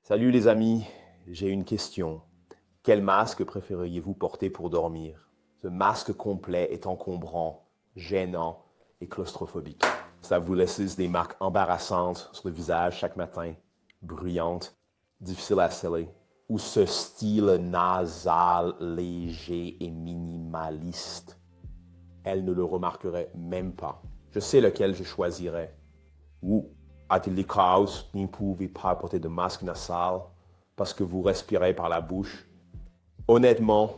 Salut les amis, j'ai une question. Quel masque préféreriez-vous porter pour dormir? Ce masque complet est encombrant, gênant et claustrophobique. Ça vous laisse des marques embarrassantes sur le visage chaque matin, bruyantes, difficiles à sceller. Ou ce style nasal, léger et minimaliste. Elle ne le remarquerait même pas. Je sais lequel je choisirais. Ou a-t-il des cas où vous ne pouvez pas porter de masque nasal parce que vous respirez par la bouche? Honnêtement,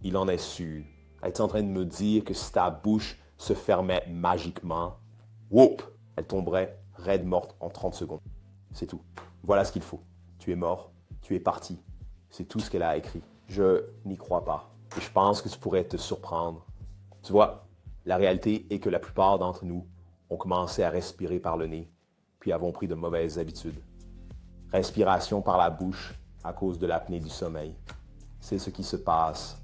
il en est sûr. Elle est en train de me dire que si ta bouche se fermait magiquement, whoop, elle tomberait raide morte en 30 secondes. C'est tout. Voilà ce qu'il faut. Tu es mort, tu es parti. C'est tout ce qu'elle a écrit. Je n'y crois pas. Et je pense que ça pourrait te surprendre. Tu vois, la réalité est que la plupart d'entre nous ont commencé à respirer par le nez, puis avons pris de mauvaises habitudes. Respiration par la bouche à cause de l'apnée du sommeil. C'est ce qui se passe.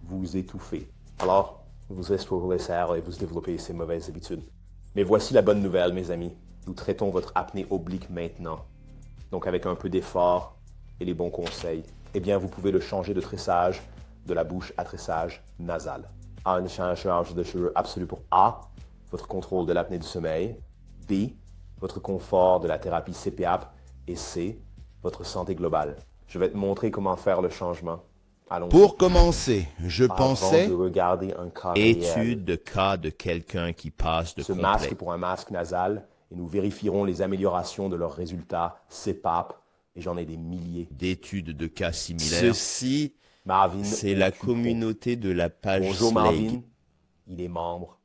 Vous étouffez. Alors, vous explorez les serres et vous développez ces mauvaises habitudes. Mais voici la bonne nouvelle, mes amis. Nous traitons votre apnée oblique maintenant. Donc, avec un peu d'effort et les bons conseils, eh bien, vous pouvez le changer de tressage de la bouche à tressage nasal. A, une charge de cheveux absolue pour A, votre contrôle de l'apnée du sommeil. B, votre confort de la thérapie CPAP. Et C, votre santé globale. Je vais te montrer comment faire le changement. Allons-y. Pour commencer, je Avant pensais... de regarder un cas réel, Étude de cas de quelqu'un qui passe de ce complet. masque pour un masque nasal et nous vérifierons les améliorations de leurs résultats CPAP et j'en ai des milliers. D'études de cas similaires. Ceci, Marvin, c'est la es-tu pro? communauté de la page Bonjour Slack Marvin, il est membre.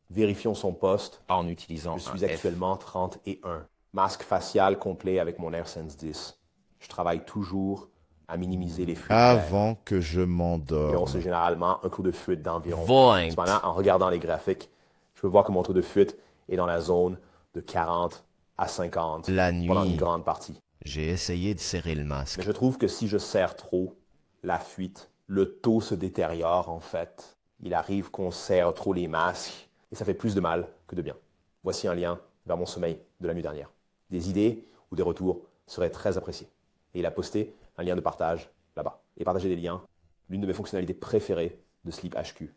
Vérifions son poste. en utilisant Je suis un F. actuellement 31. Masque facial complet avec mon AirSense 10. Je travaille toujours à minimiser les fuites d'air. Avant que je Et on m'endorme. sait généralement un taux de fuite d'environ. 20. Cependant, en regardant les graphiques, je peux voir que mon taux de fuite est dans la zone de 40 à 50 La pendant une nuit, grande partie. j'ai essayé de serrer le masque. Mais je trouve que si je serre trop la fuite, le taux se détériore en fait. Il arrive qu'on serre trop les masques et ça fait plus de mal que de bien. Voici un lien vers mon sommeil de la nuit dernière. Des idées ou des retours seraient très appréciés. Et il a posté un lien de partage là-bas. Et partager des liens, l'une de mes fonctionnalités préférées de Sleep HQ.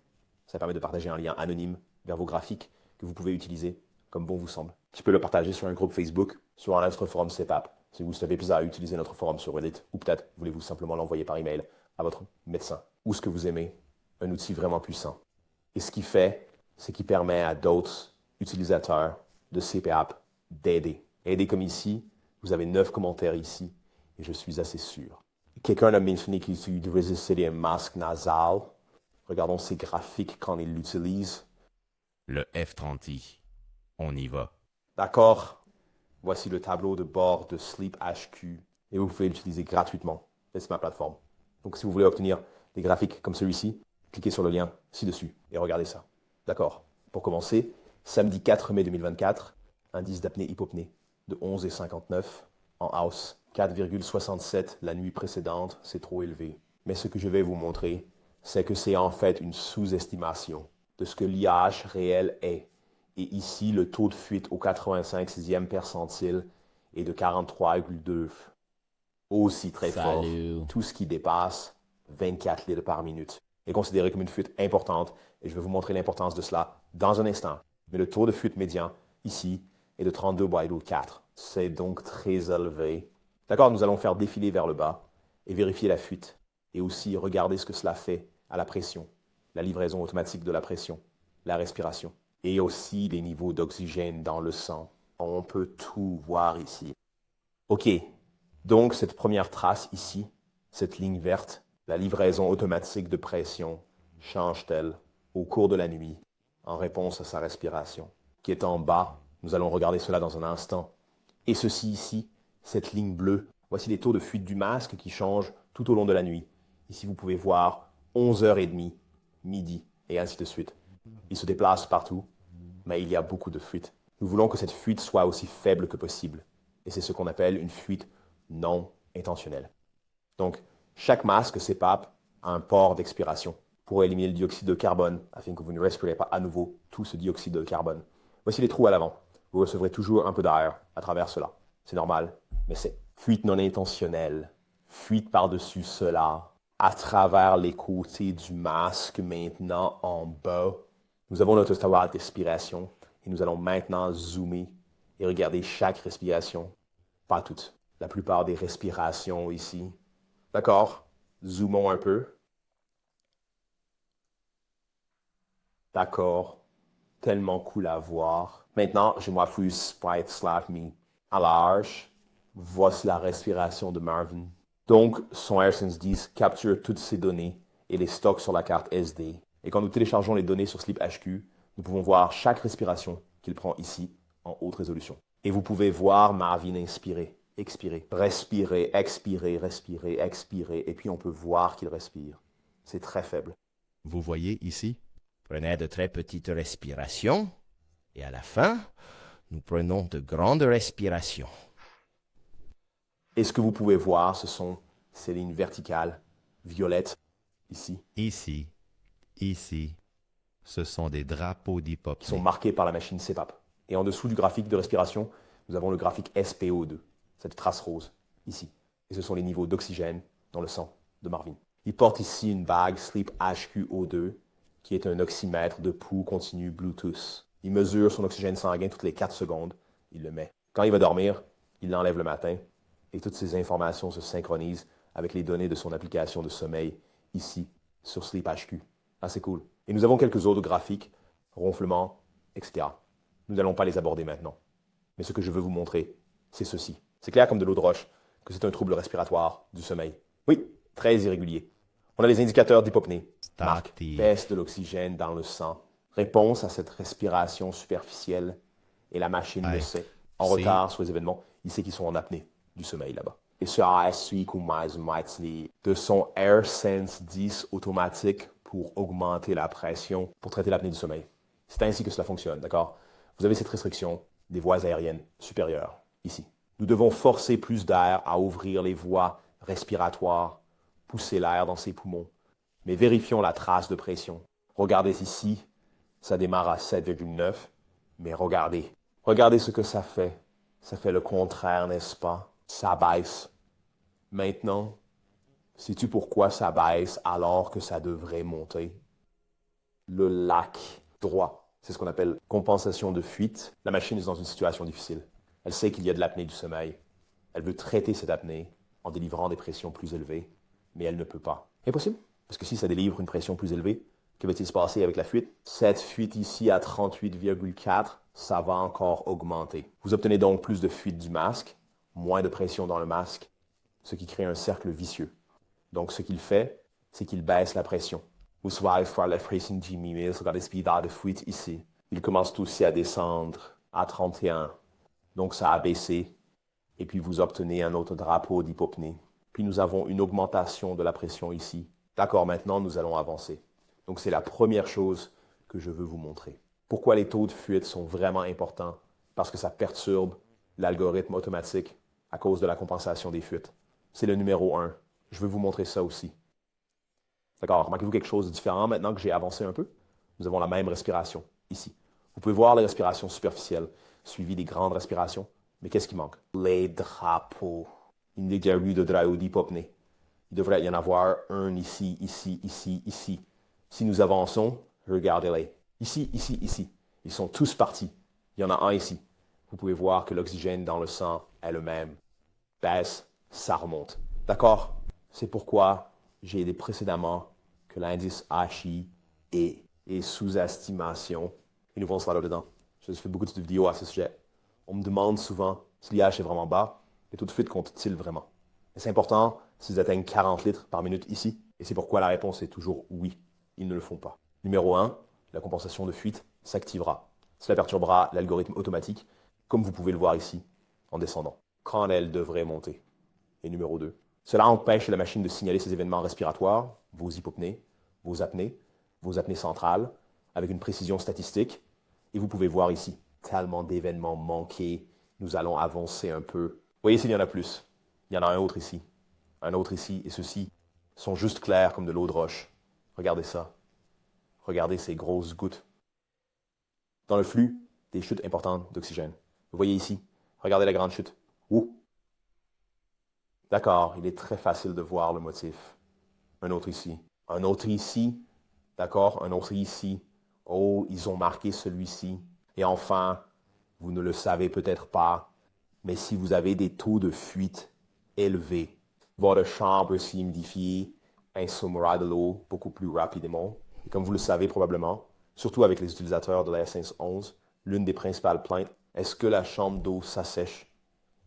Ça permet de partager un lien anonyme vers vos graphiques que vous pouvez utiliser comme bon vous semble. Tu peux le partager sur un groupe Facebook, sur notre forum CPAP, si vous savez plus à utiliser notre forum sur Reddit, ou peut-être voulez-vous simplement l'envoyer par email à votre médecin, ou ce que vous aimez, un outil vraiment puissant. Et ce qu'il fait, c'est qu'il permet à d'autres utilisateurs de CPAP d'aider. Aider comme ici, vous avez 9 commentaires ici, et je suis assez sûr. Quelqu'un a mentionné qu'il utilisait un masque nasal. Regardons ces graphiques quand il l'utilise. Le F30i. On y va. D'accord. Voici le tableau de bord de Sleep HQ et vous pouvez l'utiliser gratuitement. C'est ma plateforme. Donc si vous voulez obtenir des graphiques comme celui-ci, cliquez sur le lien ci-dessus et regardez ça. D'accord. Pour commencer, samedi 4 mai 2024, indice d'apnée-hypopnée de 11,59 en house. 4,67 la nuit précédente, c'est trop élevé. Mais ce que je vais vous montrer, c'est que c'est en fait une sous-estimation de ce que l'IH réel est. Et ici, le taux de fuite au 85e percentile est de 43,2. Aussi très fort. Tout ce qui dépasse 24 litres par minute est considéré comme une fuite importante et je vais vous montrer l'importance de cela dans un instant. Mais le taux de fuite médian ici est de 32,4. C'est donc très élevé. D'accord, nous allons faire défiler vers le bas et vérifier la fuite et aussi regarder ce que cela fait à la pression, la livraison automatique de la pression, la respiration. Et aussi les niveaux d'oxygène dans le sang. On peut tout voir ici. OK, donc cette première trace ici, cette ligne verte, la livraison automatique de pression, change-t-elle au cours de la nuit en réponse à sa respiration? Qui est en bas, nous allons regarder cela dans un instant. Et ceci ici, cette ligne bleue, voici les taux de fuite du masque qui changent tout au long de la nuit. Ici, vous pouvez voir 11h30, midi, et ainsi de suite. Il se déplace partout, mais il y a beaucoup de fuites. Nous voulons que cette fuite soit aussi faible que possible. Et c'est ce qu'on appelle une fuite non intentionnelle. Donc, chaque masque CPAP a un port d'expiration pour éliminer le dioxyde de carbone afin que vous ne respirez pas à nouveau tout ce dioxyde de carbone. Voici les trous à l'avant. Vous recevrez toujours un peu d'air à travers cela. C'est normal, mais c'est Fuite non intentionnelle. Fuite par-dessus cela. À travers les côtés du masque, maintenant en bas. Nous avons notre tower d'expiration et nous allons maintenant zoomer et regarder chaque respiration. Pas toutes. La plupart des respirations ici. D'accord? Zoomons un peu. D'accord. Tellement cool à voir. Maintenant, je m'appuie Sprite Slap Me à large. Voici la respiration de Marvin. Donc, son AirSense 10 capture toutes ces données et les stocke sur la carte SD. Et quand nous téléchargeons les données sur Sleep HQ, nous pouvons voir chaque respiration qu'il prend ici en haute résolution. Et vous pouvez voir Marvin inspirer, expirer, respirer, expirer, respirer, expirer. Et puis on peut voir qu'il respire. C'est très faible. Vous voyez ici? Prenez de très petites respirations et à la fin, nous prenons de grandes respirations. Et ce que vous pouvez voir, ce sont ces lignes verticales, violettes, ici, Ici. Ici. Ce sont des drapeaux qui sont d'hypopnée. marquées par la machine CPAP. Et en dessous du graphique de respiration, nous avons le graphique SPO2, cette trace rose, ici. Et ce sont les niveaux d'oxygène dans le sang de Marvin. Il porte ici une bague Sleep HQ-O2, qui est un oxymètre de pouls continu Bluetooth. Il mesure son oxygène sanguin toutes les 4 secondes. Il le met. Quand il va dormir, il l'enlève le matin. Et toutes ces informations se synchronisent avec les données de son application de sommeil, ici, sur Sleep HQ. Ah, c'est cool. Et nous avons quelques autres graphiques, ronflements, etc. Nous n'allons pas les aborder maintenant. Mais ce que je veux vous montrer, c'est ceci. C'est clair comme de l'eau de roche que c'est un trouble respiratoire du sommeil. Oui, très irrégulier. On a les indicateurs d'hypopnée. Marque, Statique. baisse de l'oxygène dans le sang. Réponse à cette respiration superficielle. Et la machine le Ouais. sait. En C'est- retard sur les événements, il sait qu'ils sont en apnée du sommeil là-bas. Et cela suit de son AirSense 10 automatique pour augmenter la pression pour traiter l'apnée du sommeil. C'est ainsi que cela fonctionne, d'accord? Vous avez cette restriction des voies aériennes supérieures, ici. Nous devons forcer plus d'air à ouvrir les voies respiratoires, pousser l'air dans ses poumons. Mais vérifions la trace de pression. Regardez ici, ça démarre à 7,9, mais regardez. Regardez ce que ça fait. Ça fait le contraire, n'est-ce pas? Ça baisse. Maintenant, sais-tu pourquoi ça baisse alors que ça devrait monter? Le lac droit. C'est ce qu'on appelle compensation de fuite. La machine est dans une situation difficile. Elle sait qu'il y a de l'apnée du sommeil. Elle veut traiter cette apnée en délivrant des pressions plus élevées, mais elle ne peut pas. Impossible. Parce que si ça délivre une pression plus élevée, que va-t-il se passer avec la fuite? Cette fuite ici à 38,4, ça va encore augmenter. Vous obtenez donc plus de fuite du masque, moins de pression dans le masque, ce qui crée un cercle vicieux. Donc ce qu'il fait, c'est qu'il baisse la pression. Vous savez faire la pression de Jimmy Mills, regardez ce speed de fuite ici. Il commence aussi à descendre à 31. Donc ça a baissé. Et puis vous obtenez un autre drapeau d'hypopnée. Puis nous avons une augmentation de la pression ici. D'accord, maintenant nous allons avancer. Donc c'est la première chose que je veux vous montrer. Pourquoi les taux de fuite sont vraiment importants? Parce que ça perturbe l'algorithme automatique à cause de la compensation des fuites. C'est le numéro 1. Je veux vous montrer ça aussi. D'accord, remarquez-vous quelque chose de différent maintenant que j'ai avancé un peu? Nous avons la même respiration ici. Vous pouvez voir les respirations superficielles suivies des grandes respirations. Mais qu'est-ce qui manque? Les drapeaux. Il n'y a eu de drapeau d'hypopnée. Il devrait y en avoir un ici, ici, ici, ici. Si nous avançons, regardez-les. Ici, ici, ici. Ils sont tous partis. Il y en a un ici. Vous pouvez voir que l'oxygène dans le sang est le même. Baisse, ça remonte. D'accord? C'est pourquoi j'ai dit précédemment que l'indice HI est sous-estimation. Et nous allons se là-dedans. Je fais beaucoup de vidéos à ce sujet. On me demande souvent si l'IH est vraiment bas, et tout de suite compte-t-il vraiment? Et c'est important s'ils atteignent 40 litres par minute ici, et c'est pourquoi la réponse est toujours oui. Ils ne le font pas. Numéro 1, la compensation de fuite s'activera. Cela perturbera l'algorithme automatique, comme vous pouvez le voir ici, en descendant, quand elle devrait monter. Et numéro 2, cela empêche la machine de signaler ces événements respiratoires, vos hypopnées, vos apnées centrales, avec une précision statistique. Et vous pouvez voir ici, tellement d'événements manqués, nous allons avancer un peu. Voyez s'il y en a plus. Il y en a un autre ici, et ceux-ci sont juste clairs comme de l'eau de roche. Regardez ça. Regardez ces grosses gouttes. Dans le flux, des chutes importantes d'oxygène. Vous voyez ici, regardez la grande chute. Ouh! D'accord, il est très facile de voir le motif. Un autre ici. Un autre ici. D'accord, un autre ici. Oh, ils ont marqué celui-ci. Et enfin, vous ne le savez peut-être pas, mais si vous avez des taux de fuite élevés, votre chambre s'humidifie, insommera de l'eau beaucoup plus rapidement. Et comme vous le savez probablement, surtout avec les utilisateurs de la S11, l'une des principales plaintes est que la chambre d'eau s'assèche.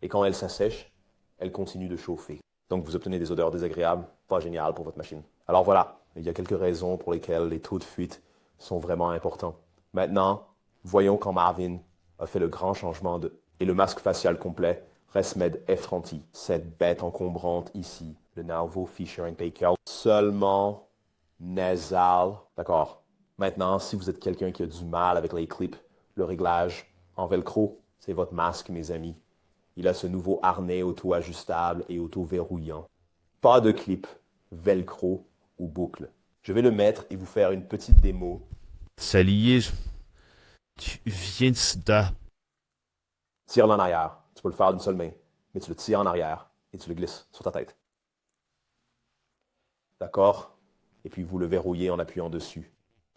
Et quand elle s'assèche, elle continue de chauffer. Donc vous obtenez des odeurs désagréables, pas génial pour votre machine. Alors voilà, il y a quelques raisons pour lesquelles les taux de fuite sont vraiment importants. Maintenant, voyons quand Marvin a fait le grand changement et le masque facial complet ResMed F30, cette bête encombrante ici, le nouveau Fisher Paykel, seulement nasal. D'accord. Maintenant, si vous êtes quelqu'un qui a du mal avec les clips, le réglage en velcro, c'est votre masque, mes amis. Il a ce nouveau harnais auto-ajustable et auto-verrouillant. Pas de clip, velcro ou boucle. Je vais le mettre et vous faire une petite démo. Salut, tu viens de... Tire-le en arrière. Tu peux le faire d'une seule main, mais tu le tires en arrière et tu le glisses sur ta tête. D'accord? Et puis vous le verrouillez en appuyant dessus.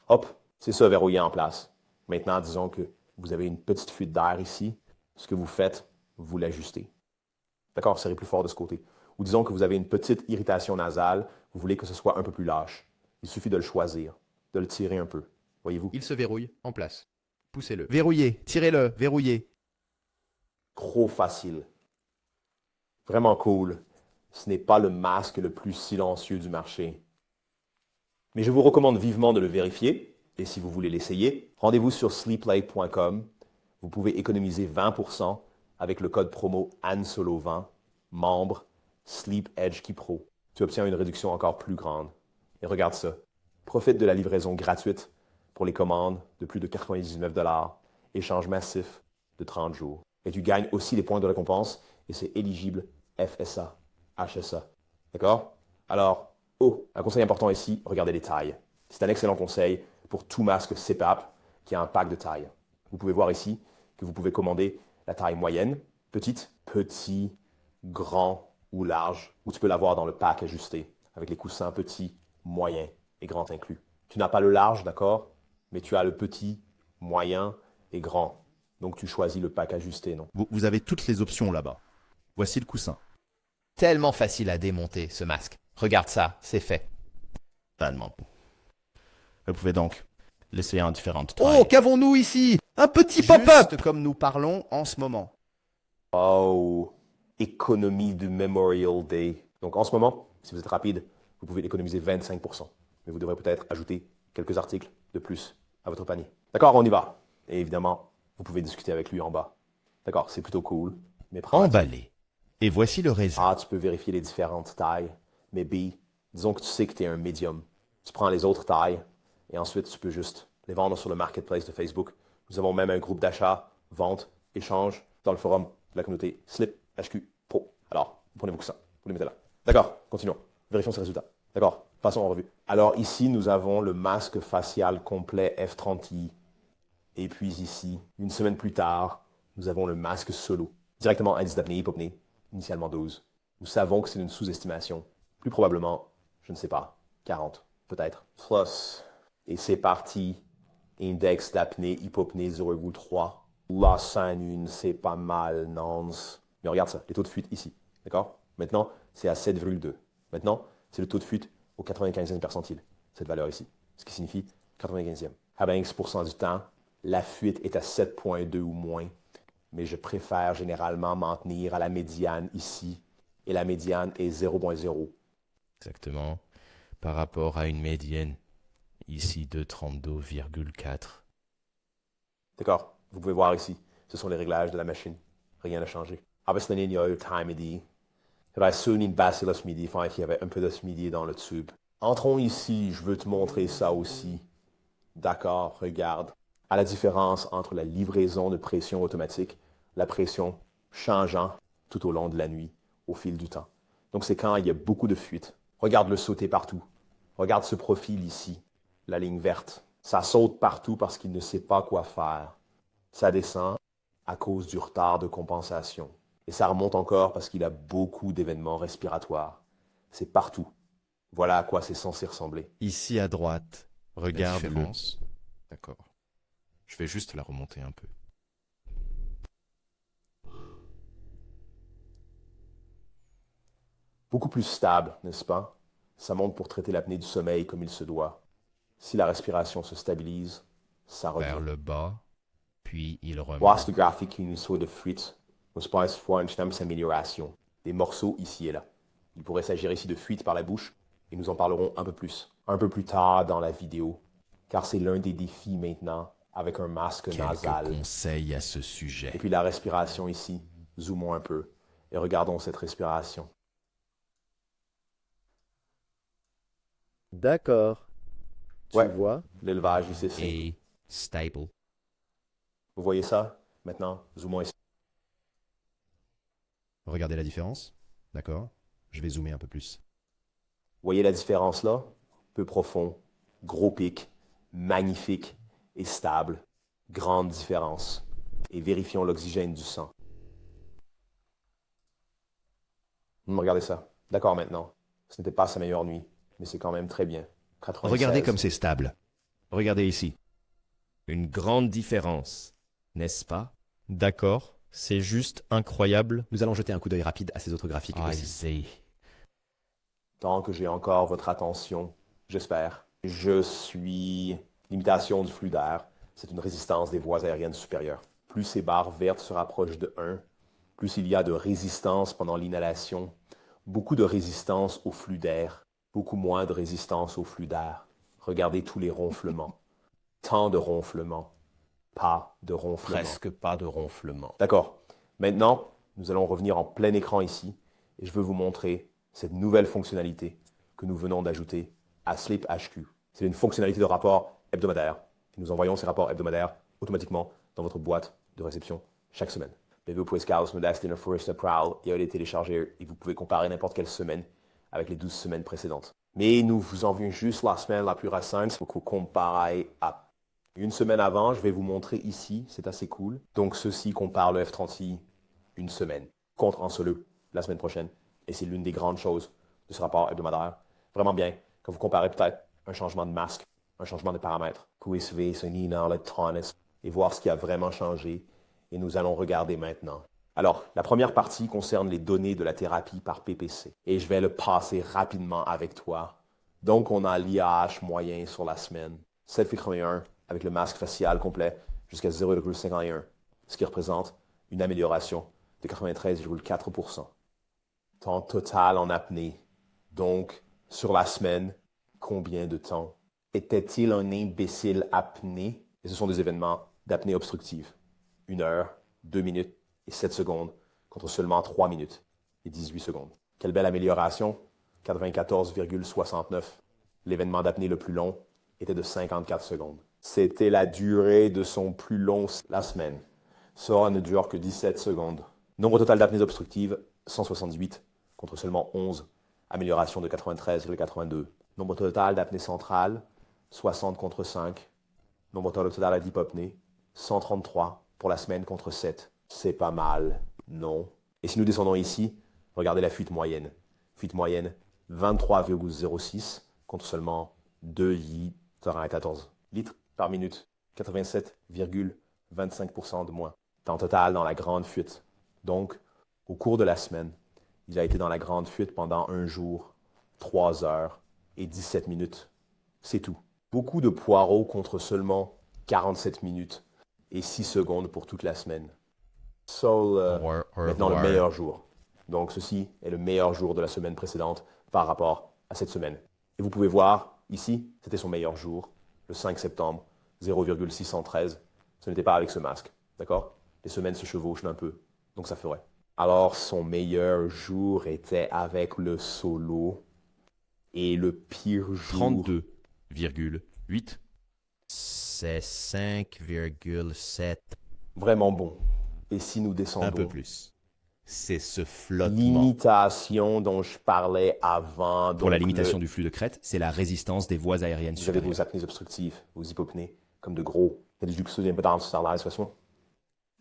Hop, c'est ça verrouillé en place. Maintenant, disons que vous avez une petite fuite d'air ici. Ce que vous faites, vous l'ajustez. D'accord, serrez plus fort de ce côté. Ou disons que vous avez une petite irritation nasale, vous voulez que ce soit un peu plus lâche. Il suffit de le choisir, de le tirer un peu. Voyez-vous? Il se verrouille en place. Poussez-le. Verrouillez, tirez-le, verrouillez. Trop facile. Vraiment cool. Ce n'est pas le masque le plus silencieux du marché. Mais je vous recommande vivement de le vérifier. Et si vous voulez l'essayer, rendez-vous sur sleeplay.com. Vous pouvez économiser 20% avec le code promo ANSOLO20, membre Sleep Edge Key Pro. Tu obtiens une réduction encore plus grande. Et regarde ça. Profite de la livraison gratuite pour les commandes de plus de 99 $, échange massif de 30 jours. Et tu gagnes aussi les points de récompense et c'est éligible FSA, HSA. D'accord? Alors, un conseil important ici, regardez les tailles. C'est un excellent conseil pour tout masque CPAP qui a un pack de taille. Vous pouvez voir ici que vous pouvez commander la taille moyenne, petite, petit, grand ou large, ou tu peux l'avoir dans le pack ajusté avec les coussins petits, moyens et grands inclus. Tu n'as pas le large, d'accord, mais tu as le petit, moyen et grand. Donc tu choisis le pack ajusté, non? Vous avez toutes les options là-bas. Voici le coussin. Tellement facile à démonter, ce masque. Regarde ça, c'est fait. Totalement. Vous pouvez donc l'essayer en différentes tailles. Oh, qu'avons-nous ici? Un petit pop-up! Juste comme nous parlons en ce moment. Oh, économie du Memorial Day. Donc en ce moment, si vous êtes rapide, vous pouvez économiser 25%. Mais vous devrez peut-être ajouter quelques articles de plus à votre panier. D'accord, on y va. Et évidemment, vous pouvez discuter avec lui en bas. D'accord, c'est plutôt cool. Mais Emballé. Et voici le raisin. A, tu peux vérifier les différentes tailles. Mais B, disons que tu sais que tu es un médium. Tu prends les autres tailles et ensuite tu peux juste les vendre sur le marketplace de Facebook. Nous avons même un groupe d'achat, vente, échange dans le forum de la communauté Slip HQ Pro. Alors, prenez vos coussins, vous les mettez là. D'accord, continuons. Vérifions ces résultats. D'accord, passons en revue. Alors ici, nous avons le masque facial complet F30i. Et puis ici, une semaine plus tard, nous avons le masque solo. Directement indice d'apnée, hypopnée, initialement 12. Nous savons que c'est une sous-estimation. Plus probablement, je ne sais pas, 40, peut-être. Plus. Et c'est parti. Index d'apnée, hypopnée 0,3. La scène 1, c'est pas mal, non? Mais regarde ça, les taux de fuite ici. D'accord? Maintenant, c'est à 7,2. Maintenant, c'est le taux de fuite au 95e percentile, cette valeur ici. Ce qui signifie 95e. À 20% du temps, la fuite est à 7,2 ou moins. Mais je préfère généralement m'en tenir à la médiane ici. Et la médiane est 0,0. Exactement. Par rapport à une médiane ici de 32,4. D'accord, vous pouvez voir ici. Ce sont les réglages de la machine. Rien n'a changé. Obviously, il y a eu time midi. Il y avait une bacillus midi, enfin, il y avait un peu de midi dans le tube. Entrons ici, je veux te montrer ça aussi. D'accord, regarde. À la différence entre la livraison de pression automatique, la pression changeant tout au long de la nuit, au fil du temps. Donc c'est quand il y a beaucoup de fuite. Regarde le sauter partout. Regarde ce profil ici, la ligne verte. Ça saute partout parce qu'il ne sait pas quoi faire. Ça descend à cause du retard de compensation. Et ça remonte encore parce qu'il a beaucoup d'événements respiratoires. C'est partout. Voilà à quoi c'est censé ressembler. Ici à droite, La regarde-le. différence. D'accord. Je vais juste la remonter un peu. Beaucoup plus stable, n'est-ce pas? Ça monte pour traiter l'apnée du sommeil comme il se doit. Si la respiration se stabilise, ça revient. Vers le bas, puis il remonte. Voici le graphique qui nous soit de fuite. Nous space fois une amélioration. Des morceaux ici et là. Il pourrait s'agir ici de fuite par la bouche, et nous en parlerons un peu plus tard dans la vidéo, car c'est l'un des défis maintenant avec un masque Quelques nasal. conseils à ce sujet. Et puis la respiration ici, zoomons un peu, et regardons cette respiration. D'accord. Tu Ouais. vois? L'élevage ici, c'est... Et stable. Vous voyez ça? Maintenant, zoomons ici. Regardez la différence. D'accord. Je vais zoomer un peu plus. Voyez la différence là? Peu profond, gros pic, magnifique et stable. Grande différence. Et vérifions l'oxygène du sang. Regardez ça. D'accord maintenant. Ce n'était pas sa meilleure nuit, mais c'est quand même très bien. 96. Regardez comme c'est stable. Regardez ici. Une grande différence, n'est-ce pas? D'accord. C'est juste incroyable. Nous allons jeter un coup d'œil rapide à ces autres graphiques I aussi. see. Tant que j'ai encore votre attention, j'espère. Je suis limitation du flux d'air. C'est une résistance des voies aériennes supérieures. Plus ces barres vertes se rapprochent de 1, plus il y a de résistance pendant l'inhalation, beaucoup de résistance au flux d'air, beaucoup moins de résistance au flux d'air. Regardez tous les ronflements. Tant de ronflements. Pas de ronflements. Presque pas de ronflement. D'accord. Maintenant, nous allons revenir en plein écran ici et je veux vous montrer cette nouvelle fonctionnalité que nous venons d'ajouter à Sleep HQ. C'est une fonctionnalité de rapport hebdomadaire. Et nous envoyons ces rapports hebdomadaires automatiquement dans votre boîte de réception chaque semaine. Mais vous pouvez et aller télécharger et vous pouvez comparer n'importe quelle semaine avec les 12 semaines précédentes. Mais nous vous envoyons juste la semaine la plus récente pour que vous comparez à une semaine avant. Je vais vous montrer ici, c'est assez cool. Donc ceci compare le F30i une semaine contre un solo la semaine prochaine. Et c'est l'une des grandes choses de ce rapport hebdomadaire. Vraiment bien, quand vous comparez peut-être un changement de masque, un changement de paramètres. Vous pouvez suivre ce dans le tonus et voir ce qui a vraiment changé. Et nous allons regarder maintenant. Alors, la première partie concerne les données de la thérapie par PPC. Et je vais le passer rapidement avec toi. Donc, on a l'IAH moyen sur la semaine, 7,81 avec le masque facial complet jusqu'à 0,51, ce qui représente une amélioration de 93,4%. Temps total en apnée. Donc, sur la semaine, combien de temps? Était-il un imbécile apnée? Et ce sont des événements d'apnée obstructive. 1 heure, 2 minutes et 7 secondes contre seulement 3 minutes et 18 secondes. Quelle belle amélioration! 94,69. L'événement d'apnée le plus long était de 54 secondes. C'était la durée de son plus long la semaine. Ça ne dure que 17 secondes. Nombre total d'apnées obstructives, 178 contre seulement 11. Amélioration de 93,82. Nombre total d'apnées centrales, 60 contre 5. Nombre total d'hypopnée, 133 pour la semaine contre 7. C'est pas mal, non? Et si nous descendons ici, regardez la fuite moyenne. Fuite moyenne, 23,06 contre seulement 2,14 litres par minute. 87,25% de moins. Temps total dans la grande fuite. Donc, au cours de la semaine, il a été dans la grande fuite pendant 1 jour, 3 heures et 17 minutes. C'est tout. Beaucoup de poireaux contre seulement 47 minutes et 6 secondes pour toute la semaine. Maintenant le meilleur jour. Donc ceci est le meilleur jour de la semaine précédente par rapport à cette semaine. Et vous pouvez voir, ici, c'était son meilleur jour, le 5 septembre, 0,613. Ce n'était pas avec ce masque, d'accord? Les semaines se chevauchent un peu, donc ça ferait. Alors son meilleur jour était avec le solo et le pire jour... 32,8. C'est 5,7. Vraiment bon. Et si nous descendons... Un peu plus. C'est ce flottement. Limitation dont je parlais avant. Pour la donc limitation du flux de crête, c'est la résistance des voies aériennes Vous avez supérieures. vos apnées obstructives, vos hypopnées, comme de gros réductions d'impédance sur la respiration.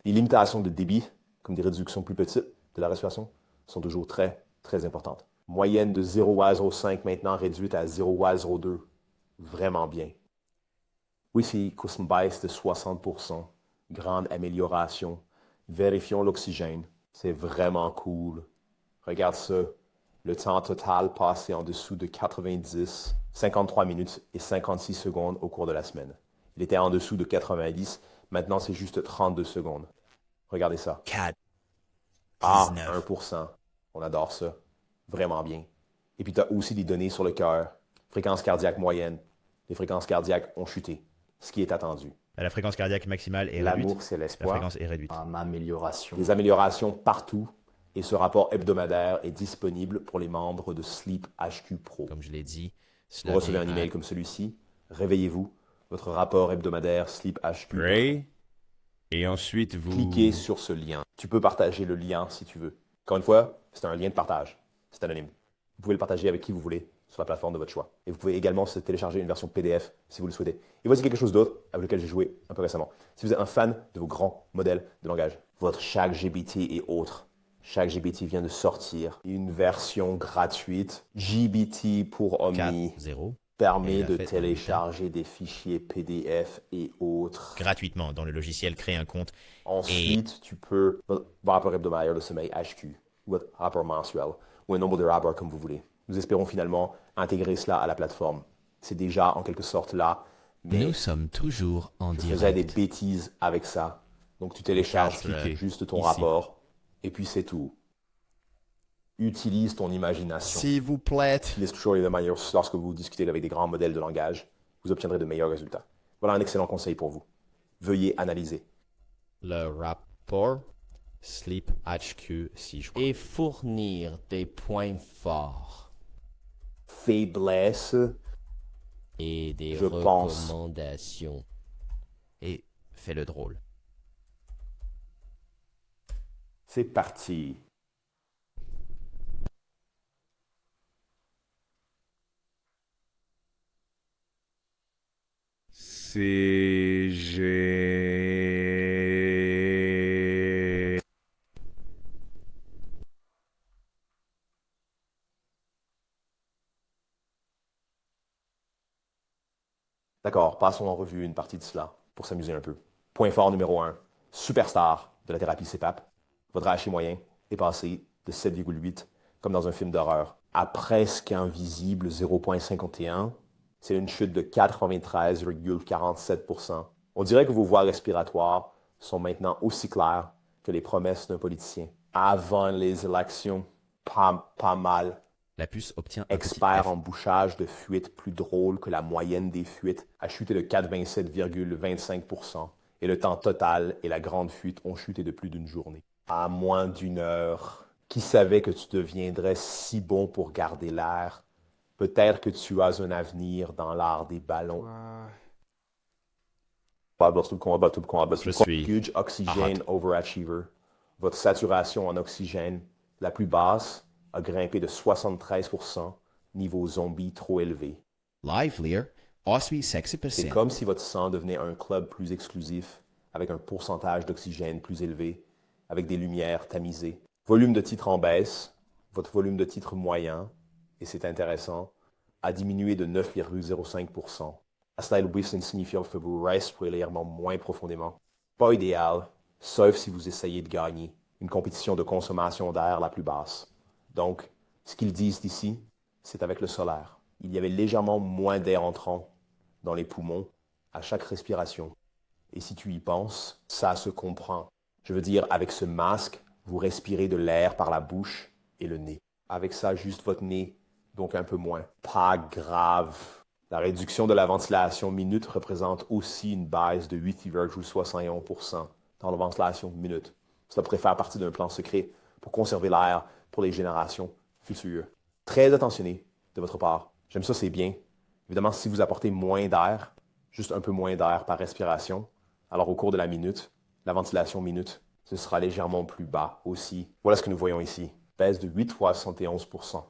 Les limitations de débit, comme des réductions plus petites, de la respiration sont toujours très, très importantes. Moyenne de 0 à 0,5 maintenant réduite à 0 à 0,2. Vraiment bien. Whisky course une baisse de 60%. Grande amélioration. Vérifions l'oxygène. C'est vraiment cool. Regarde ça. Le temps total passé en dessous de 90, 53 minutes et 56 secondes au cours de la semaine. Il était en dessous de 90. Maintenant, c'est juste 32 secondes. Regardez ça. 4, Ah, 19. 1%. On adore ça. Vraiment bien. Et puis, tu as aussi des données sur le cœur. Fréquence cardiaque moyenne. Les fréquences cardiaques ont chuté. Ce qui est attendu. La fréquence cardiaque maximale est L'amour, réduite. c'est La l'espoir. fréquence est réduite. En amélioration. Des améliorations partout. Et ce rapport hebdomadaire est disponible pour les membres de Sleep HQ Pro. Comme je l'ai dit, Vous cela recevez un vient email comme celui-ci. Réveillez-vous. Votre rapport hebdomadaire Sleep HQ. Pray. Et ensuite, vous... Cliquez sur ce lien. Tu peux partager le lien si tu veux. Encore une fois, c'est un lien de partage. C'est anonyme. Vous pouvez le partager avec qui vous voulez sur la plateforme de votre choix. Et vous pouvez également se télécharger une version PDF si vous le souhaitez. Et voici quelque chose d'autre avec lequel j'ai joué un peu récemment. Si vous êtes un fan de vos grands modèles de langage, votre ChatGPT et autres, ChatGPT vient de sortir une version gratuite, GBT pour Omni, 4-0 permet Et il a de fait télécharger des fichiers PDF et autres. gratuitement dans le logiciel. Créer un compte. Ensuite, tu peux votre rapport hebdomadaire de sommeil HQ, ou votre rapport mensuel, ou un nombre de rapports comme vous voulez. Nous espérons finalement intégrer cela à la plateforme. C'est déjà en quelque sorte là, mais Nous sommes toujours en je faisais des direct. bêtises avec ça. Donc tu télécharges Cliquez juste ton ici. rapport, et puis c'est tout. Utilise ton imagination. S'il vous plaît. Utilise toujours les manières lorsque vous discutez avec des grands modèles de langage, vous obtiendrez de meilleurs résultats. Voilà un excellent conseil pour vous. Veuillez analyser. Le rapport Sleep HQ si je crois. Et fournir des points forts. Faiblesse. Et des Je pense. recommandations. Et fais le drôle. C'est parti. CG... D'accord, passons en revue une partie de cela pour s'amuser un peu. Point fort numéro 1, superstar de la thérapie CPAP. Votre HI moyen est passé de 7,8, comme dans un film d'horreur, à presque invisible 0,51. C'est une chute de 93,47%. On dirait que vos voies respiratoires sont maintenant aussi claires que les promesses d'un politicien. Avant les élections, pas mal. La puce obtient un petit Expert F. en bouchage de fuite plus drôle que la moyenne des fuites a chuté de 4,27,25%. Et le temps total et la grande fuite ont chuté de plus d'une journée. À moins d'une heure. Qui savait que tu deviendrais si bon pour garder l'air? Peut-être que tu as un avenir dans l'art des ballons. Je suis Huge Oxygen Overachiever. Votre saturation en oxygène la plus basse a grimpé de 73%, niveau zombie trop élevé. Livelier, osby C'est 60%. comme si votre sang devenait un club plus exclusif, avec un pourcentage d'oxygène plus élevé, avec des lumières tamisées. Volume de titre en baisse, votre volume de titre moyen, et c'est intéressant, a diminué de 9,05%. À cela, le whistling signifie que vous respirez légèrement moins profondément. Pas idéal, sauf si vous essayez de gagner une compétition de consommation d'air la plus basse. Donc, ce qu'ils disent ici, c'est avec le solaire. Il y avait légèrement moins d'air entrant dans les poumons à chaque respiration. Et si tu y penses, ça se comprend. Je veux dire, avec ce masque, vous respirez de l'air par la bouche et le nez. Avec ça, juste votre nez, donc un peu moins. Pas grave. La réduction de la ventilation minute représente aussi une baisse de 8,71% dans la ventilation minute. Ça pourrait faire partie d'un plan secret pour conserver l'air pour les générations futures. Très attentionné de votre part. J'aime ça, c'est bien. Évidemment, si vous apportez moins d'air, juste un peu moins d'air par respiration, alors au cours de la minute, la ventilation minute, ce sera légèrement plus bas aussi. Voilà ce que nous voyons ici. Baisse de 8,71%.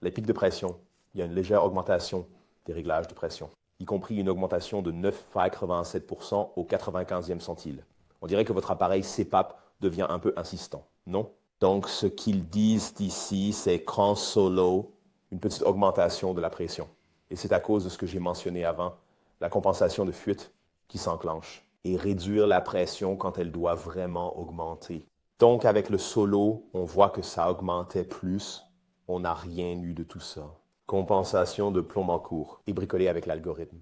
Les pics de pression, il y a une légère augmentation des réglages de pression, y compris une augmentation de 9,87% au 95e centile. On dirait que votre appareil CPAP devient un peu insistant, non? Donc, ce qu'ils disent ici, c'est qu'en solo, une petite augmentation de la pression. Et c'est à cause de ce que j'ai mentionné avant, la compensation de fuite qui s'enclenche. Et réduire la pression quand elle doit vraiment augmenter. Donc, avec le solo, on voit que ça augmentait plus. On n'a rien eu de tout ça. Compensation de plomb en cours et bricolé avec l'algorithme.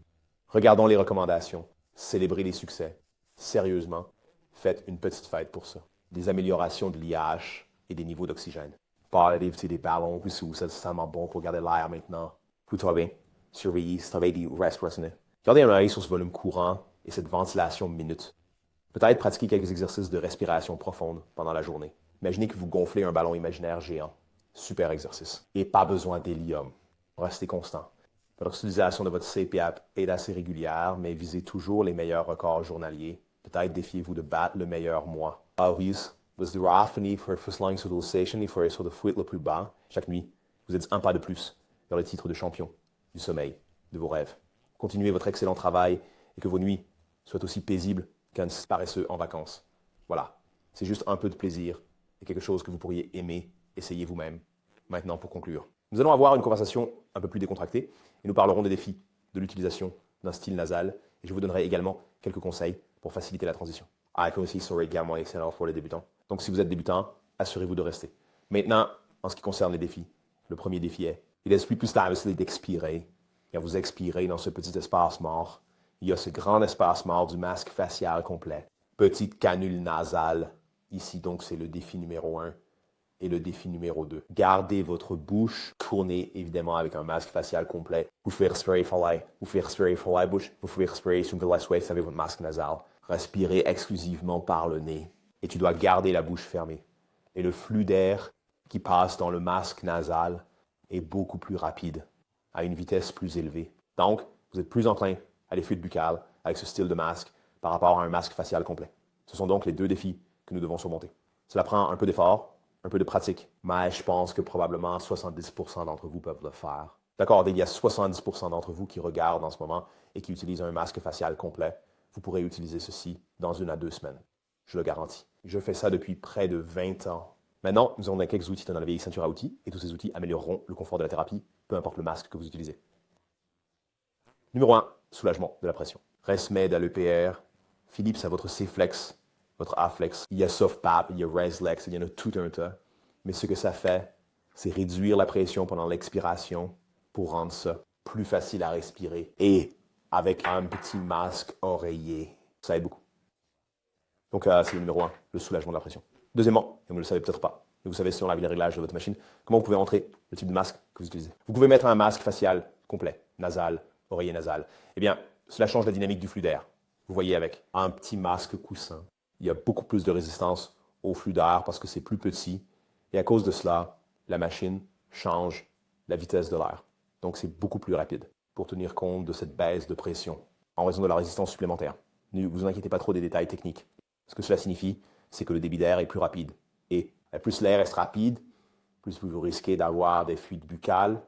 Regardons les recommandations. Célébrez les succès. Sérieusement, faites une petite fête pour ça. Des améliorations de l'IH et des niveaux d'oxygène. Pas d'éviter des ballons, puis c'est tellement bon pour garder l'air maintenant. Tout va bien. Surveillez, travaillez des respiration. Gardez un œil sur ce volume courant et cette ventilation minute. Peut-être pratiquer quelques exercices de respiration profonde pendant la journée. Imaginez que vous gonflez un ballon imaginaire géant. Super exercice. Et pas besoin d'hélium. Restez constant. Votre utilisation de votre CPAP est assez régulière, mais visez toujours les meilleurs records journaliers. Peut-être défiez-vous de battre le meilleur mois. Always, vous êtes raffiné pour utilisations et pour sur le fuite le plus bas. Chaque nuit, vous êtes un pas de plus vers le titre de champion du sommeil, de vos rêves. Continuez votre excellent travail et que vos nuits soient aussi paisibles qu'un paresseux en vacances. Voilà, c'est juste un peu de plaisir et quelque chose que vous pourriez aimer, essayer vous-même. Maintenant, pour conclure, nous allons avoir une conversation un peu plus décontractée et nous parlerons des défis de l'utilisation d'un style nasal et je vous donnerai également quelques conseils pour faciliter la transition. Comme aussi serait également excellent pour les débutants. Donc, si vous êtes débutant, assurez-vous de rester. Maintenant, en ce qui concerne les défis, le premier défi est, il est plus facile d'expirer. Quand vous expirez dans ce petit espace mort, il y a ce grand espace mort du masque facial complet. Petite canule nasale. Ici, donc, c'est le défi numéro 1 et le défi numéro 2. Gardez votre bouche tournée, évidemment, avec un masque facial complet. Vous pouvez respirer par l'œil, vous pouvez respirer par la bouche, vous pouvez respirer sur la souhaite avec votre masque nasal. Respirez exclusivement par le nez. Et tu dois garder la bouche fermée. Et le flux d'air qui passe dans le masque nasal est beaucoup plus rapide, à une vitesse plus élevée. Donc, vous êtes plus enclin à les fuites buccales avec ce style de masque par rapport à un masque facial complet. Ce sont donc les deux défis que nous devons surmonter. Cela prend un peu d'effort, un peu de pratique, mais je pense que probablement 70% d'entre vous peuvent le faire. D'accord, il y a 70% d'entre vous qui regardent en ce moment et qui utilisent un masque facial complet. Vous pourrez utiliser ceci dans 1 à 2 semaines. Je le garantis. Je fais ça depuis près de 20 ans. Maintenant, nous avons quelques outils dans la vieille ceinture à outils et tous ces outils amélioreront le confort de la thérapie, peu importe le masque que vous utilisez. Numéro 1, soulagement de la pression. ResMed à l'EPR, Philips à votre C-Flex, votre A-Flex. Il y a SoftPAP, il y a ResLex, il y en a tout un tas. Mais ce que ça fait, c'est réduire la pression pendant l'expiration pour rendre ça plus facile à respirer. Et avec un petit masque oreiller, ça aide beaucoup. Donc, c'est le numéro 1, le soulagement de la pression. Deuxièmement, et vous ne le savez peut-être pas, mais vous savez selon les réglages de votre machine, comment vous pouvez entrer le type de masque que vous utilisez. Vous pouvez mettre un masque facial complet, nasal, oreiller nasal. Eh bien, cela change la dynamique du flux d'air. Vous voyez avec un petit masque coussin, il y a beaucoup plus de résistance au flux d'air parce que c'est plus petit. Et à cause de cela, la machine change la vitesse de l'air. Donc, c'est beaucoup plus rapide pour tenir compte de cette baisse de pression en raison de la résistance supplémentaire. Ne vous inquiétez pas trop des détails techniques. Ce que cela signifie, c'est que le débit d'air est plus rapide. Et plus l'air est rapide, plus vous risquez d'avoir des fuites buccales,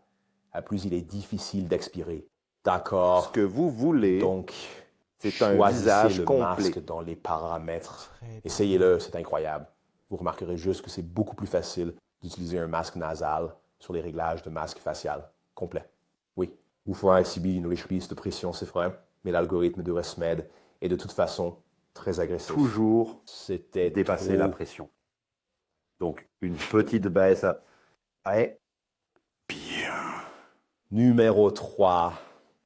plus il est difficile d'expirer. D'accord. Ce que vous voulez, donc, c'est un visage le complet. masque dans les paramètres. Essayez-le, c'est incroyable. Vous remarquerez juste que c'est beaucoup plus facile d'utiliser un masque nasal sur les réglages de masque facial complet. Oui, vous ferez subir une reprise de pression, c'est vrai, mais l'algorithme de ResMed est de toute façon très agressif. Toujours C'était dépasser trop. la pression. Donc, une petite baisse. Ouais. Numéro 3,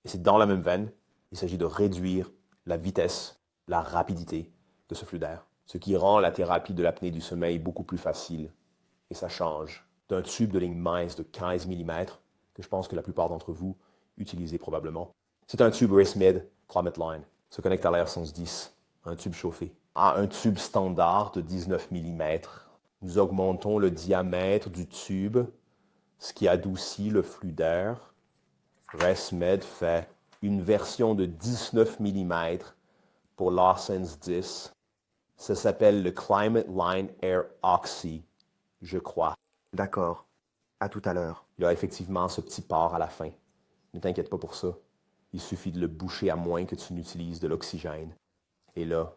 et c'est dans la même veine, il s'agit de réduire la vitesse, la rapidité de ce flux d'air, ce qui rend la thérapie de l'apnée du sommeil beaucoup plus facile. Et ça change d'un tube de ligne mince de 15 mm, que je pense que la plupart d'entre vous utilisez probablement. C'est un tube ResMed Climate Line, se connecte à l'air 110, un tube chauffé. À un tube standard de 19 mm, nous augmentons le diamètre du tube, ce qui adoucit le flux d'air. ResMed fait une version de 19 mm pour l'Arsense 10. Ça s'appelle le Climate Line Air Oxy, je crois. D'accord. À tout à l'heure. Il y a effectivement ce petit port à la fin. Ne t'inquiète pas pour ça. Il suffit de le boucher à moins que tu n'utilises de l'oxygène. Et là,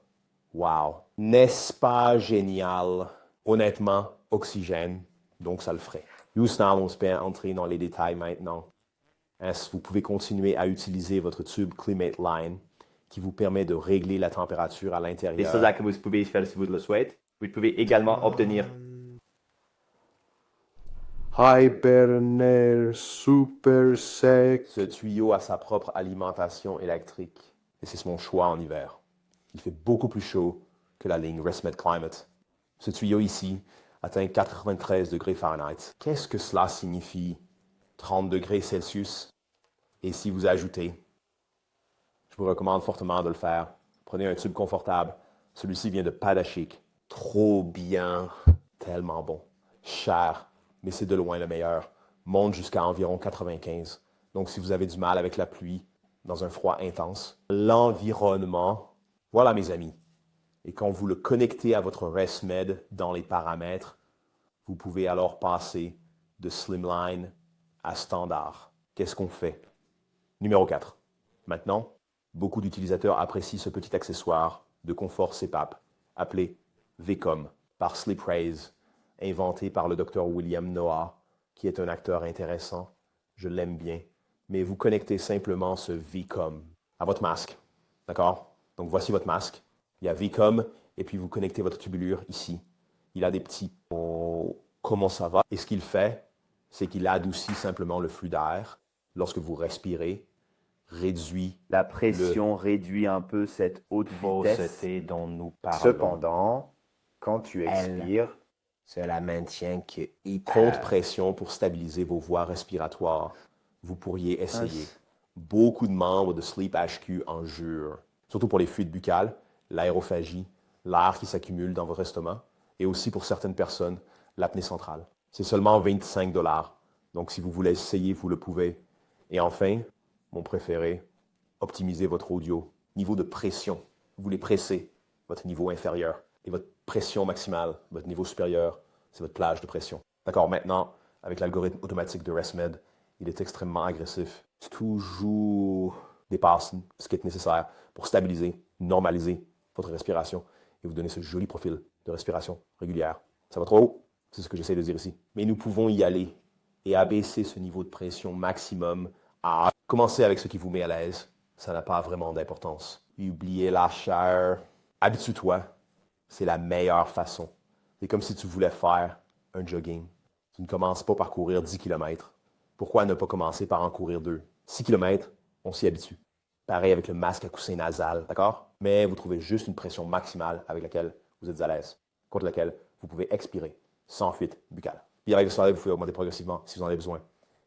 wow! N'est-ce pas génial? Honnêtement, oxygène, donc ça le ferait. Houston, on se peut entrer dans les détails maintenant. Vous pouvez continuer à utiliser votre tube Climate Line qui vous permet de régler la température à Et l'intérieur. c'est ça que vous pouvez faire si vous le souhaitez. Vous pouvez également obtenir Hibernaire super sec. Ce tuyau a sa propre alimentation électrique et c'est mon choix en hiver. Il fait beaucoup plus chaud que la ligne ResMed Climate. Ce tuyau ici atteint 93 degrés Fahrenheit. Qu'est-ce que cela signifie? 30 degrés Celsius. Et si vous ajoutez, je vous recommande fortement de le faire. Prenez un tube confortable. Celui-ci vient de Padashik. Trop bien. Tellement bon. Cher, mais c'est de loin le meilleur. Monte jusqu'à environ 95. Donc si vous avez du mal avec la pluie, dans un froid intense, l'environnement, voilà mes amis. Et quand vous le connectez à votre ResMed dans les paramètres, vous pouvez alors passer de Slimline à Standard. Qu'est-ce qu'on fait? Numéro 4. Maintenant, beaucoup d'utilisateurs apprécient ce petit accessoire de confort CPAP, appelé VCOM, par SleepRaise, inventé par le Dr William Noah, qui est un acteur intéressant. Je l'aime bien. Mais vous connectez simplement ce VCOM à votre masque. D'accord? Donc voici votre masque. Il y a VCOM et puis vous connectez votre tubulure ici. Il a des petits... Oh, comment ça va? Et ce qu'il fait, c'est qu'il adoucit simplement le flux d'air lorsque vous respirez, réduit la pression, réduit un peu cette haute vitesse dont nous parlons. Cependant, quand tu expires, Cela maintient que contre-pression pour stabiliser vos voies respiratoires. Vous pourriez essayer. Beaucoup de membres de Sleep HQ en jurent. Surtout pour les fuites buccales, l'aérophagie, l'air qui s'accumule dans votre estomac, et aussi pour certaines personnes, l'apnée centrale. C'est seulement 25 $. Donc si vous voulez essayer, vous le pouvez. Et enfin, mon préféré, optimisez votre audio. Niveau de pression. Vous voulez presser votre niveau inférieur. Et votre pression maximale, votre niveau supérieur, c'est votre plage de pression. D'accord, maintenant, avec l'algorithme automatique de ResMed, il est extrêmement agressif. Toujours dépasse ce qui est nécessaire pour stabiliser, normaliser votre respiration et vous donner ce joli profil de respiration régulière. Ça va trop haut? C'est ce que j'essaie de dire ici. Mais nous pouvons y aller et abaisser ce niveau de pression maximum à commencer avec ce qui vous met à l'aise. Ça n'a pas vraiment d'importance. Oubliez la chair. Habitue-toi. C'est la meilleure façon. C'est comme si tu voulais faire un jogging. Tu ne commences pas par courir 10 km. Pourquoi ne pas commencer par en courir 2? 6 km, on s'y habitue. Pareil avec le masque à coussin nasal, d'accord? Mais vous trouvez juste une pression maximale avec laquelle vous êtes à l'aise, contre laquelle vous pouvez expirer sans fuite buccale. Puis avec le soleil, vous pouvez augmenter progressivement si vous en avez besoin.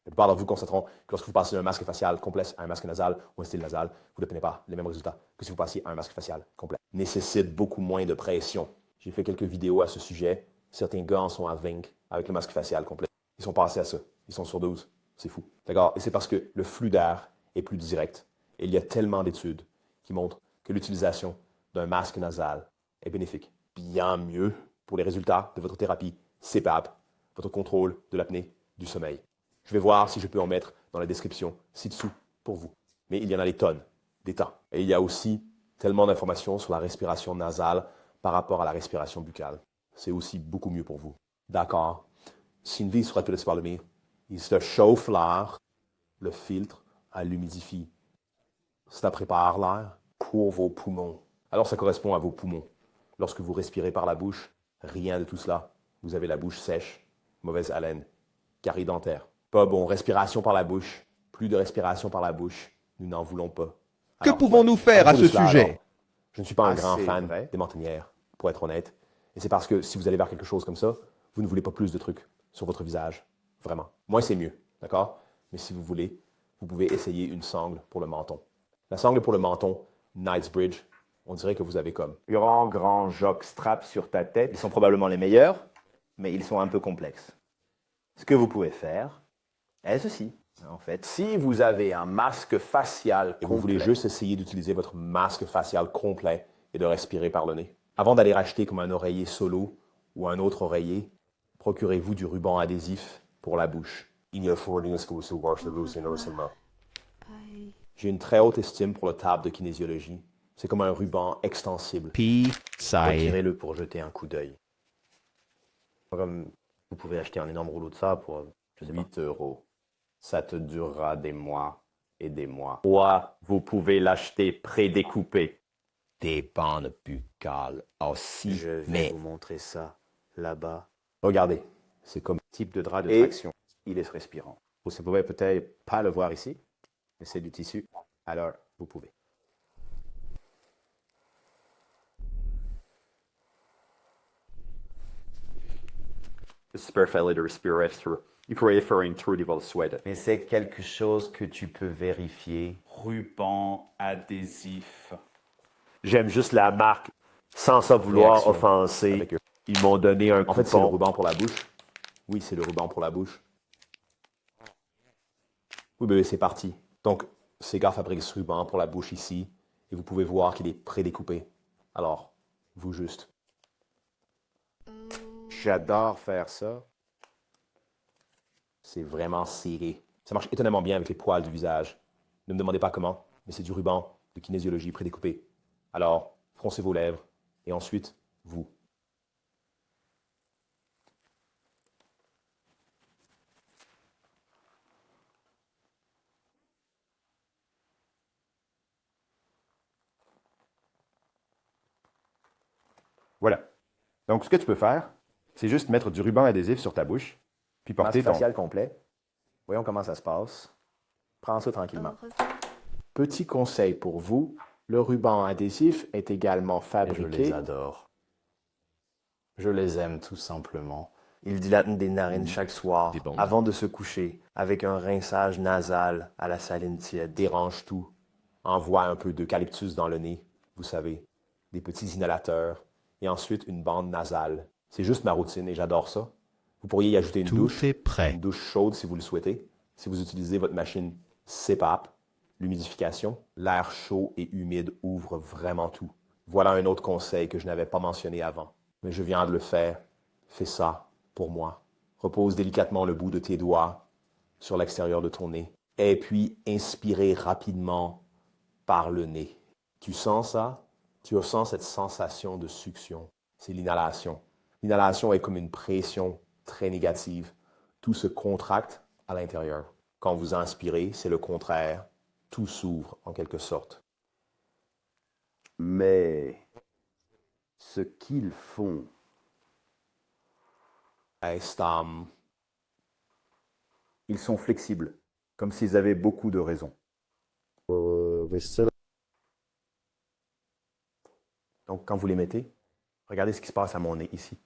La plupart d'entre vous constateront que lorsque vous passez d'un masque facial complet à un masque nasal ou un style nasal, vous n'obtenez pas les mêmes résultats que si vous passiez à un masque facial complet. Nécessite beaucoup moins de pression. J'ai fait quelques vidéos à ce sujet. Certains gars en sont à 20 avec le masque facial complet. Ils sont passés à ça. Ils sont sur 12. C'est fou. D'accord? Et c'est parce que le flux d'air est plus direct. Et il y a tellement d'études qui montrent que l'utilisation d'un masque nasal est bénéfique. Bien mieux pour les résultats de votre thérapie CPAP, votre contrôle de l'apnée du sommeil. Je vais voir si je peux en mettre dans la description ci-dessous pour vous. Mais il y en a des tonnes, des tas. Et il y a aussi tellement d'informations sur la respiration nasale par rapport à la respiration buccale. C'est aussi beaucoup mieux pour vous. D'accord. Sylvie sera tout laissé par le mire. Il se chauffe l'air, le filtre à l'humidifie. Ça prépare l'air pour vos poumons. Alors ça correspond à vos poumons. Lorsque vous respirez par la bouche, rien de tout cela. Vous avez la bouche sèche, mauvaise haleine, carie dentaire. Pas bon, respiration par la bouche. Plus de respiration par la bouche. Nous n'en voulons pas. Que Alors, pouvons-nous faire à ce sujet? alors, je ne suis pas un grand c'est fan vrai. des mentonnières, pour être honnête. Et c'est parce que si vous allez vers quelque chose comme ça, vous ne voulez pas plus de trucs sur votre visage. Vraiment. Moins, c'est mieux. D'accord? Mais si vous voulez, vous pouvez essayer une sangle pour le menton. La sangle pour le menton, Knightsbridge, on dirait que vous avez comme... grand jockstrap sur ta tête. Ils sont probablement les meilleurs, mais ils sont un peu complexes. Ce que vous pouvez faire est ceci, en fait. Si vous avez un masque facial et vous voulez Complet. juste essayer d'utiliser votre masque facial complet et de respirer par le nez, avant d'aller racheter comme un oreiller solo ou un autre oreiller, procurez-vous du ruban adhésif pour la bouche. J'ai une très haute estime pour le table de kinésiologie. C'est comme un ruban extensible. P-side. Retirez-le pour jeter un coup d'œil. Comme vous pouvez acheter un énorme rouleau de ça pour, je sais pas. 8 euros. Ça te durera des mois et des mois. Ou vous pouvez l'acheter prédécoupé. Des bandes buccales aussi. Je vais Mais vous montrer ça là-bas. Regardez, c'est comme Type de drap de Et- traction. Il est respirant. Vous ne pouvez peut-être pas le voir ici, mais c'est du tissu. Alors, vous pouvez. Superfällig respirer il faut faire une trou de souhait. Mais c'est quelque chose que tu peux vérifier. Ruban adhésif. J'aime juste la marque, sans ça vouloir Réaction offenser. avec eux. Ils m'ont donné un En fait, c'est le coupon. ruban pour la bouche. Oui, c'est le ruban pour la bouche. Oui, bébé, c'est parti. Donc, ces gars fabriquent ce ruban pour la bouche ici. Et vous pouvez voir qu'il est prédécoupé. Alors, vous juste. J'adore faire ça. C'est vraiment serré. Ça marche étonnamment bien avec les poils du visage. Ne me demandez pas comment, mais c'est du ruban de kinésiologie prédécoupé. Alors, froncez vos lèvres. Et ensuite, vous. Voilà. Donc, ce que tu peux faire, c'est juste mettre du ruban adhésif sur ta bouche, puis porter Masque ton... facial complet. Voyons comment ça se passe. Prends ça tranquillement. Petit conseil pour vous, le ruban adhésif est également Et je fabriqué. les adore. Je les aime tout simplement. Il dilate des narines chaque soir, Des bombes. avant de se coucher, avec un rinçage nasal à la saline tiède. Dérange tout. Envoie un peu d'eucalyptus dans le nez, vous savez. Des petits inhalateurs. Et ensuite, une bande nasale. C'est juste ma routine et j'adore ça. Vous pourriez y ajouter une Tout douche. est prêt. Une douche chaude si vous le souhaitez. Si vous utilisez votre machine CPAP, l'humidification, l'air chaud et humide ouvre vraiment tout. Voilà un autre conseil que je n'avais pas mentionné avant. Mais je viens de le faire. Fais ça pour moi. Repose délicatement le bout de tes doigts sur l'extérieur de ton nez. Et puis, inspirez rapidement par le nez. Tu sens ça? Tu ressens cette sensation de succion. C'est l'inhalation. L'inhalation est comme une pression très négative. Tout se contracte à l'intérieur. Quand vous inspirez, c'est le contraire. Tout s'ouvre en quelque sorte. Mais ce qu'ils font, Estam. Ils sont flexibles, comme s'ils avaient beaucoup de raisons. Donc, quand vous les mettez, regardez ce qui se passe à mon nez ici.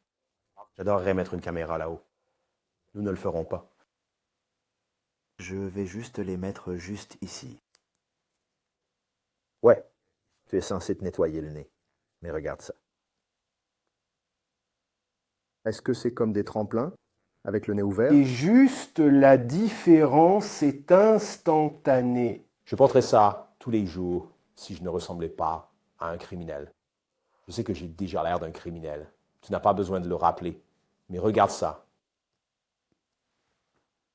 J'adorerais mettre une caméra là-haut. Nous ne le ferons pas. Je vais juste les mettre juste ici. Ouais, tu es censé te nettoyer le nez. Mais regarde ça. Est-ce que c'est comme des tremplins, avec le nez ouvert? Et juste la différence est instantanée. Je porterais ça tous les jours si je ne ressemblais pas à un criminel. Je sais que j'ai déjà l'air d'un criminel. Tu n'as pas besoin de le rappeler. Mais regarde ça.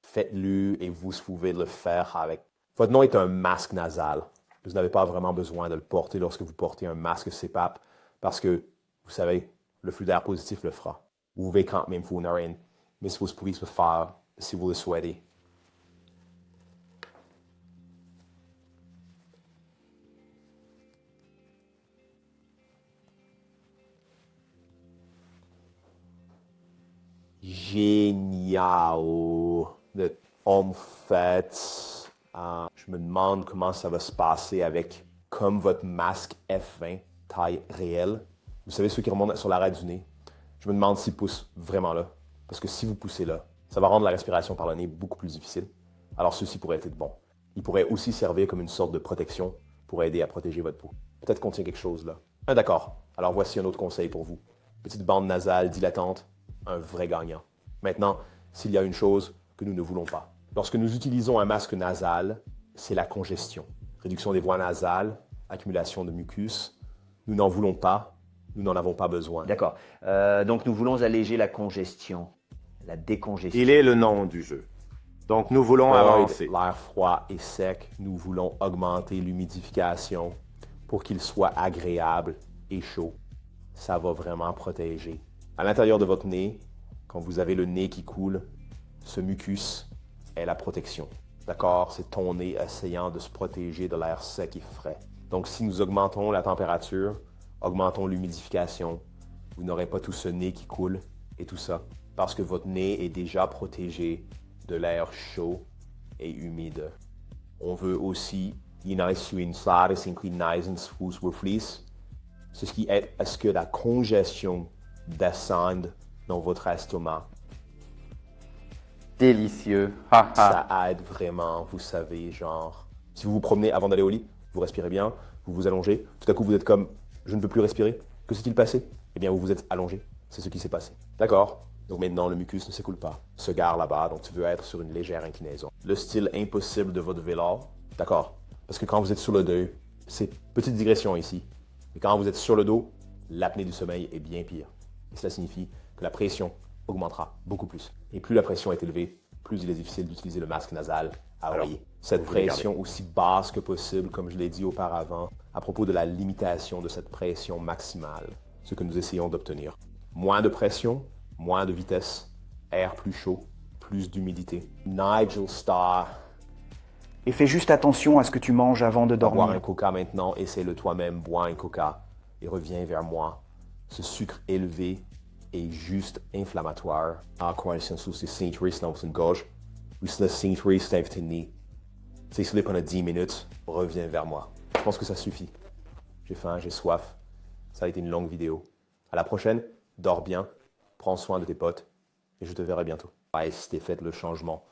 Faites-le et vous pouvez le faire avec... Votre nom est un masque nasal. Vous n'avez pas vraiment besoin de le porter lorsque vous portez un masque CPAP parce que, vous savez, le flux d'air positif le fera. Vous pouvez quand même vous narine, mais vous pouvez le faire si vous le souhaitez. Génial. En fait, je me demande comment ça va se passer avec, comme votre masque F20 taille réelle. Vous savez, ceux qui remontent sur l'arrêt du nez. Je me demande s'il pousse vraiment là. Parce que si vous poussez là, ça va rendre la respiration par le nez beaucoup plus difficile. Alors ceci pourrait être bon. Il pourrait aussi servir comme une sorte de protection pour aider à protéger votre peau. Peut-être qu'on tient quelque chose là. Ah, d'accord. Alors voici un autre conseil pour vous. Petite bande nasale dilatante, un vrai gagnant. Maintenant, s'il y a une chose que nous ne voulons pas. Lorsque nous utilisons un masque nasal, c'est la congestion. Réduction des voies nasales, accumulation de mucus. Nous n'en voulons pas, nous n'en avons pas besoin. D'accord. Donc, nous voulons alléger la congestion, la décongestion. il est le nom du jeu. Donc nous voulons avancer. L'air froid et sec, nous voulons augmenter l'humidification pour qu'il soit agréable et chaud. Ça va vraiment protéger. À l'intérieur de votre nez, Quand vous avez le nez qui coule, ce mucus est la protection. D'accord? C'est ton nez essayant de se protéger de l'air sec et frais. Donc, si nous augmentons la température, augmentons l'humidification, vous n'aurez pas tout ce nez qui coule et tout ça. Parce que votre nez est déjà protégé de l'air chaud et humide. On veut aussi ce qui aide à ce que la congestion descende dans votre estomac. Délicieux. Ça aide vraiment, vous savez, genre... Si vous vous promenez avant d'aller au lit, vous respirez bien, vous vous allongez, tout à coup vous êtes comme « je ne peux plus respirer ». Que s'est-il passé? Eh bien, vous vous êtes allongé. C'est ce qui s'est passé. D'accord? Donc maintenant, le mucus ne s'écoule pas, se gare là-bas, donc tu veux être sur une légère inclinaison. Le style impossible de votre vélo, d'accord? Parce que quand vous êtes sur le dos, c'est petite digression ici, mais quand vous êtes sur le dos, l'apnée du sommeil est bien pire. Et cela signifie que la pression augmentera beaucoup plus. Et plus la pression est élevée, plus il est difficile d'utiliser le masque nasal à oreiller. Cette pression aussi basse que possible, comme je l'ai dit auparavant, à propos de la limitation de cette pression maximale, ce que nous essayons d'obtenir. Moins de pression, moins de vitesse, air plus chaud, plus d'humidité. Nigel Starr. Et fais juste attention à ce que tu manges avant de dormir. Boire un coca maintenant, essaie-le toi-même, bois un coca et reviens vers moi. Ce sucre élevé est juste inflammatoire. Encore un sens c'est Saint-Ris dans votre gorge. Ou c'est Saint-Ris dans votre nez. C'est pendant 10 minutes, reviens vers moi. Je pense que ça suffit. J'ai faim, j'ai soif. Ça a été une longue vidéo. À la prochaine, dors bien, prends soin de tes potes et je te verrai bientôt. Ouais, si t'es fait le changement.